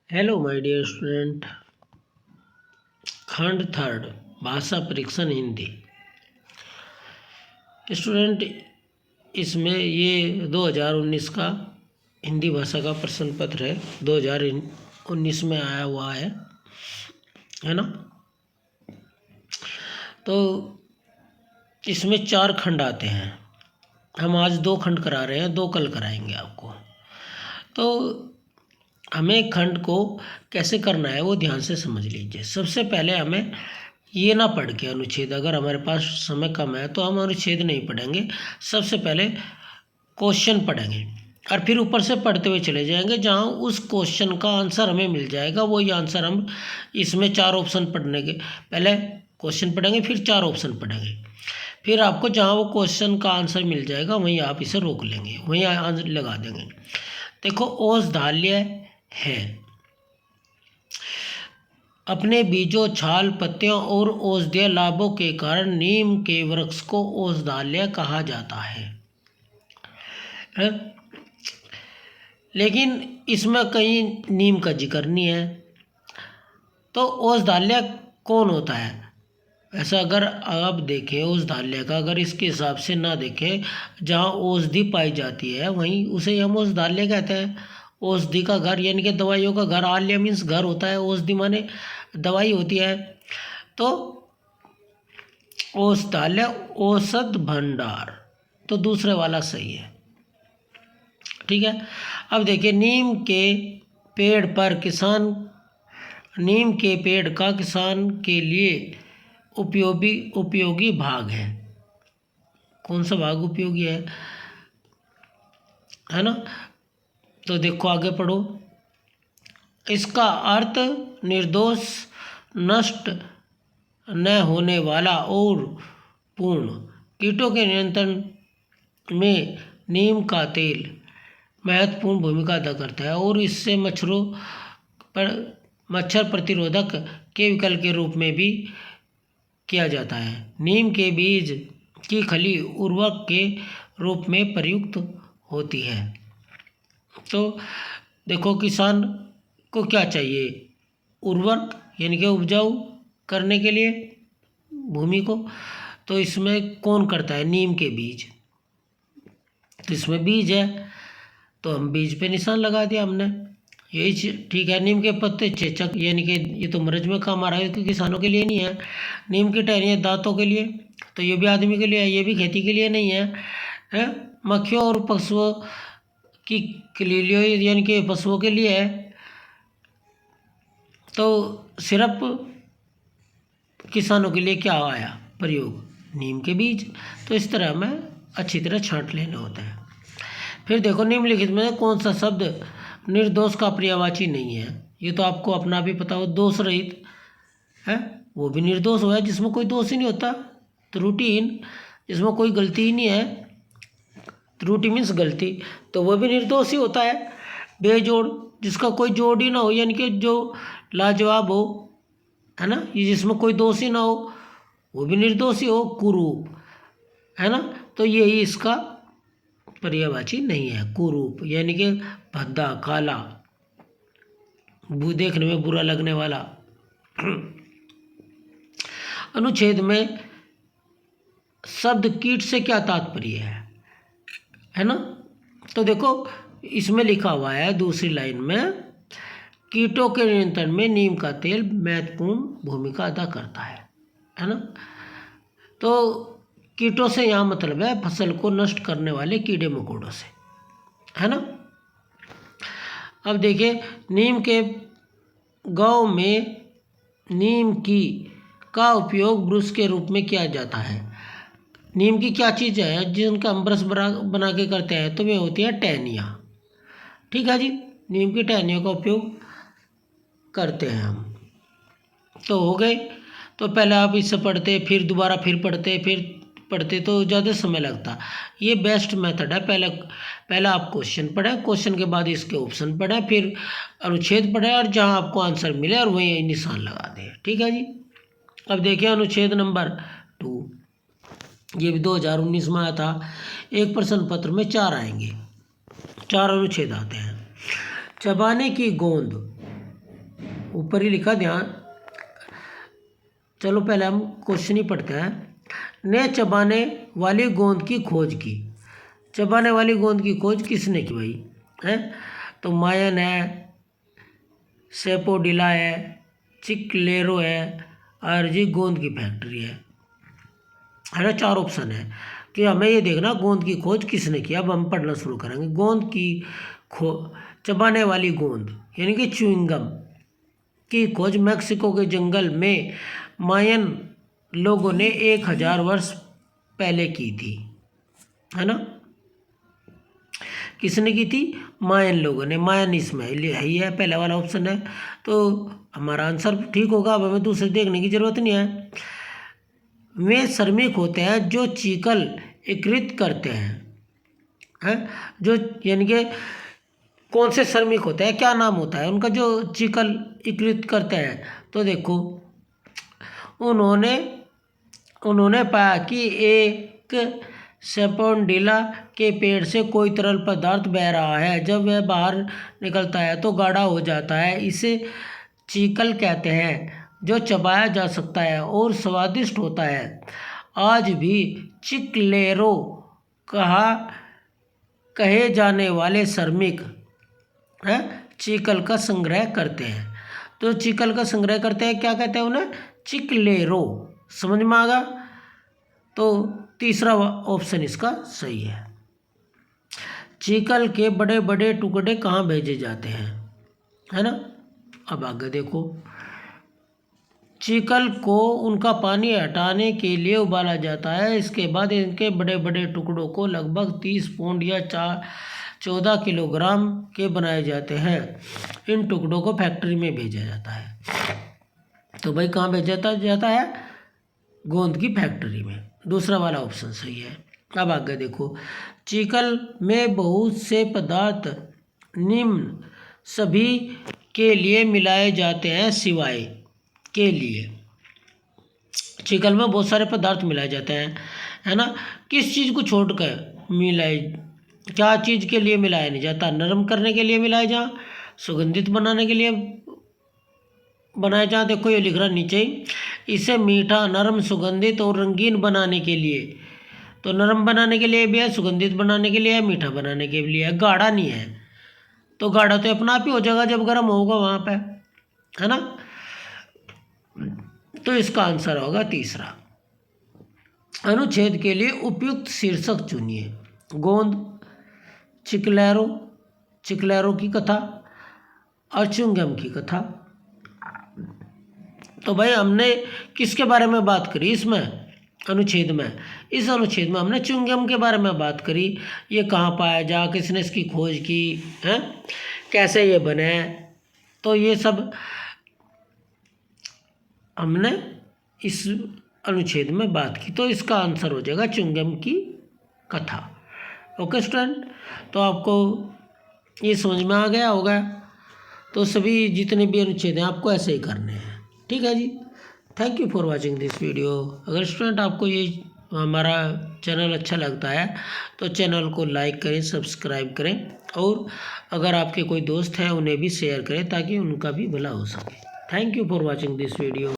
Hello my dear student. खंड third भाषा परीक्षण हिंदी। स्टूडेंट, इसमें ये 2019 का हिंदी भाषा का प्रश्न पत्र है। 2019 में आया हुआ है ना। तो इसमें 4 खंड आते हैं। हम आज 2 खंड करा रहे हैं, 2 कल कराएंगे आपको। तो हमें खंड को कैसे करना है वो ध्यान से समझ लीजिए। सबसे पहले हमें ये ना पढ़ के अनुच्छेद, अगर हमारे पास समय कम है तो हम अनुच्छेद नहीं पढ़ेंगे। सबसे पहले क्वेश्चन पढ़ेंगे और फिर ऊपर से पढ़ते हुए चले जाएंगे। जहाँ उस क्वेश्चन का आंसर हमें मिल जाएगा वही आंसर हम इसमें 4 ऑप्शन पढ़ने के पहले क्वेश्चन पढ़ेंगे, फिर 4 ऑप्शन पढ़ेंगे। फिर आपको जहाँ वो क्वेश्चन का आंसर मिल जाएगा वहीं आप इसे रोक लेंगे, वहीं आंसर लगा देंगे। देखो, औषधालय है। अपने बीजों, छाल, पत्तियों और औषधीय लाभों के कारण नीम के वृक्ष को औषधालय कहा जाता है। लेकिन इसमें कहीं नीम का जिक्र नहीं है। तो औषधालय कौन होता है? ऐसा अगर आप देखें औषधालय का, अगर इसके हिसाब से ना देखें, जहाँ औषधि पाई जाती है वहीं उसे हम औषधालय कहते हैं। औषधि का घर यानी कि दवाइयों का घर। आल्य मीन्स घर होता है, औषधि माने दवाई होती है। तो औषधालय औषध भंडार, तो दूसरे वाला सही है। ठीक है। अब देखिए, नीम के पेड़ का किसान के लिए उपयोगी भाग है। कौन सा भाग उपयोगी है ना। तो देखो, आगे पढ़ो। इसका अर्थ निर्दोष, नष्ट न होने वाला और पूर्ण। कीटों के नियंत्रण में नीम का तेल महत्वपूर्ण भूमिका अदा करता है और इससे मच्छर प्रतिरोधक के विकल्प के रूप में भी किया जाता है। नीम के बीज की खली उर्वरक के रूप में प्रयुक्त होती है। तो देखो, किसान को क्या चाहिए? उर्वरक यानी कि उपजाऊ करने के लिए भूमि को। तो इसमें कौन करता है? नीम के बीज। तो इसमें बीज है तो हम बीज पे निशान लगा दिया हमने, यही ठीक है। नीम के पत्ते चेचक यानी कि ये तो मरज में काम आ रहा है, क्योंकि किसानों के लिए नहीं है। नीम की टहनियाँ दांतों के लिए, तो ये भी आदमी के लिए है, ये भी खेती के लिए नहीं है। मक्खियों और पशुओं की क्लीलियो यानी कि पशुओं के लिए है। तो सिर्फ किसानों के लिए क्या आया प्रयोग? नीम के बीज। तो इस तरह हमें अच्छी तरह छांट लेने होते हैं। फिर देखो, निम्नलिखित में कौन सा शब्द निर्दोष का पर्यायवाची नहीं है? ये तो आपको अपना भी पता हो। दोष रहित है, वो भी निर्दोष हुआ है जिसमें कोई दोष ही नहीं होता। त्रुटिहीन, जिसमें कोई गलती ही नहीं है। त्रुटि मीन्स गलती, तो वो भी निर्दोष ही होता है। बेजोड़, जिसका कोई जोड़ ही ना हो यानी कि जो लाजवाब हो, है ना, ये जिसमें कोई दोष ही ना हो वो भी निर्दोष ही हो। कुरूप, है ना, तो यही इसका पर्यायवाची नहीं है। कुरूप यानी कि भद्दा, काला, देखने में बुरा लगने वाला। अनुच्छेद में शब्द कीट से क्या तात्पर्य है ना। तो देखो, इसमें लिखा हुआ है दूसरी लाइन में, कीटों के नियंत्रण में नीम का तेल महत्वपूर्ण भूमिका अदा करता है ना। तो कीटों से यहाँ मतलब है फसल को नष्ट करने वाले कीड़े मकोड़ों से, है ना। अब देखिए, नीम के गांव में नीम की का उपयोग ब्रश के रूप में किया जाता है। नीम की क्या चीज़ है जिनका हम ब्रश बना के करते हैं? तो वे होती है टहनियाँ। ठीक है जी, नीम की टहनियों का उपयोग करते हैं हम। तो हो गए। तो पहले आप इससे पढ़ते, फिर दोबारा फिर पढ़ते तो ज़्यादा समय लगता। ये बेस्ट मेथड है। पहले आप क्वेश्चन पढ़ें, क्वेश्चन के बाद इसके ऑप्शन पढ़ें, फिर अनुच्छेद पढ़ें और जहाँ आपको आंसर मिले और वहीं निशान लगा दें। ठीक है जी। अब देखिए, अनुच्छेद नंबर 2, ये भी 2019 में आया था। एक प्रश्न पत्र में 4 आएंगे, 4 अनुच्छेद आते हैं। चबाने की गोंद ऊपर ही लिखा ध्यान। चलो पहले हम क्वेश्चन ही पढ़ते हैं। ने चबाने वाली गोंद की खोज की। चबाने वाली गोंद की खोज किसने की भाई? है तो मायन है, सेपोडिला है, चिकलेरो है और जी गोंद की फैक्ट्री है ना। 4 ऑप्शन है कि हमें ये देखना गोंद की खोज किसने की। अब हम पढ़ना शुरू करेंगे। गोंद की चबाने वाली गोंद यानी कि च्युइंगम की खोज मेक्सिको के जंगल में मायन लोगों ने 1000 वर्ष पहले की थी, है ना। किसने की थी? मायन लोगों ने। मायन इसमें ही है, पहला वाला ऑप्शन है, तो हमारा आंसर ठीक होगा। अब हमें दूसरे देखने की जरूरत नहीं है। वे श्रमिक होते हैं जो चीकल एकत्रित करते हैं जो यानी कि कौन से श्रमिक होते हैं, क्या नाम होता है उनका, जो चीकल एकत्रित करते हैं? तो देखो उन्होंने पाया कि एक सेपोडिला के पेड़ से कोई तरल पदार्थ बह रहा है। जब वह बाहर निकलता है तो गाढ़ा हो जाता है। इसे चीकल कहते हैं जो चबाया जा सकता है और स्वादिष्ट होता है। आज भी चिकलेरो कहे जाने वाले श्रमिक चीकल का संग्रह करते हैं। तो चीकल का संग्रह करते हैं, क्या कहते हैं उन्हें? चिकलेरो। समझ में आ गया? तो तीसरा ऑप्शन इसका सही है। चीकल के बड़े बड़े टुकड़े कहाँ भेजे जाते हैं, है ना। अब आगे देखो। चीकल को उनका पानी हटाने के लिए उबाला जाता है। इसके बाद इनके बड़े बड़े टुकड़ों को लगभग 30 पौंड या 14 किलोग्राम के बनाए जाते हैं। इन टुकड़ों को फैक्ट्री में भेजा जाता है। तो भाई कहाँ भेजा जाता है? गोंद की फैक्ट्री में। दूसरा वाला ऑप्शन सही है। अब आगे देखो। चीकल में बहुत से पदार्थ निम्न सभी के लिए मिलाए जाते हैं सिवाय के लिए। चीकल में बहुत सारे पदार्थ मिलाए जाते हैं, है ना। किस चीज़ को छोड़कर मिलाए, क्या चीज़ के लिए मिलाया नहीं जाता? नरम करने के लिए मिलाया जा, सुगंधित बनाने के लिए बनाया जा। देखो ये लिख रहा नीचे ही, इसे मीठा, नरम, सुगंधित और रंगीन बनाने के लिए। तो नरम बनाने के लिए भी है, सुगंधित बनाने के लिए है, मीठा बनाने के लिए है। गाढ़ा नहीं है, तो गाढ़ा तो अपना आप ही हो जाएगा जब गर्म होगा वहाँ पे, है ना। तो इसका आंसर होगा तीसरा। अनुच्छेद के लिए उपयुक्त शीर्षक चुनिए। गोंद, चिकलेरो की कथा और च्युइंगम की कथा। तो भाई हमने किसके बारे में बात करी इसमें अनुच्छेद में? इस अनुच्छेद में हमने च्युइंगम के बारे में बात करी। ये कहाँ पाया जा, किसने इसकी खोज की है, कैसे ये बने, तो ये सब हमने इस अनुच्छेद में बात की। तो इसका आंसर हो जाएगा च्युइंगम की कथा। ओके स्टूडेंट, तो आपको ये समझ में आ गया होगा। तो सभी जितने भी अनुच्छेद हैं आपको ऐसे ही करने हैं, ठीक है जी। Thank you for watching this video. अगर स्टूडेंट आपको ये हमारा चैनल अच्छा लगता है तो चैनल को लाइक करें, सब्सक्राइब करें, और अगर आपके कोई दोस्त हैं उन्हें भी शेयर करें ताकि उनका भी भला हो सके। Thank you for watching this video.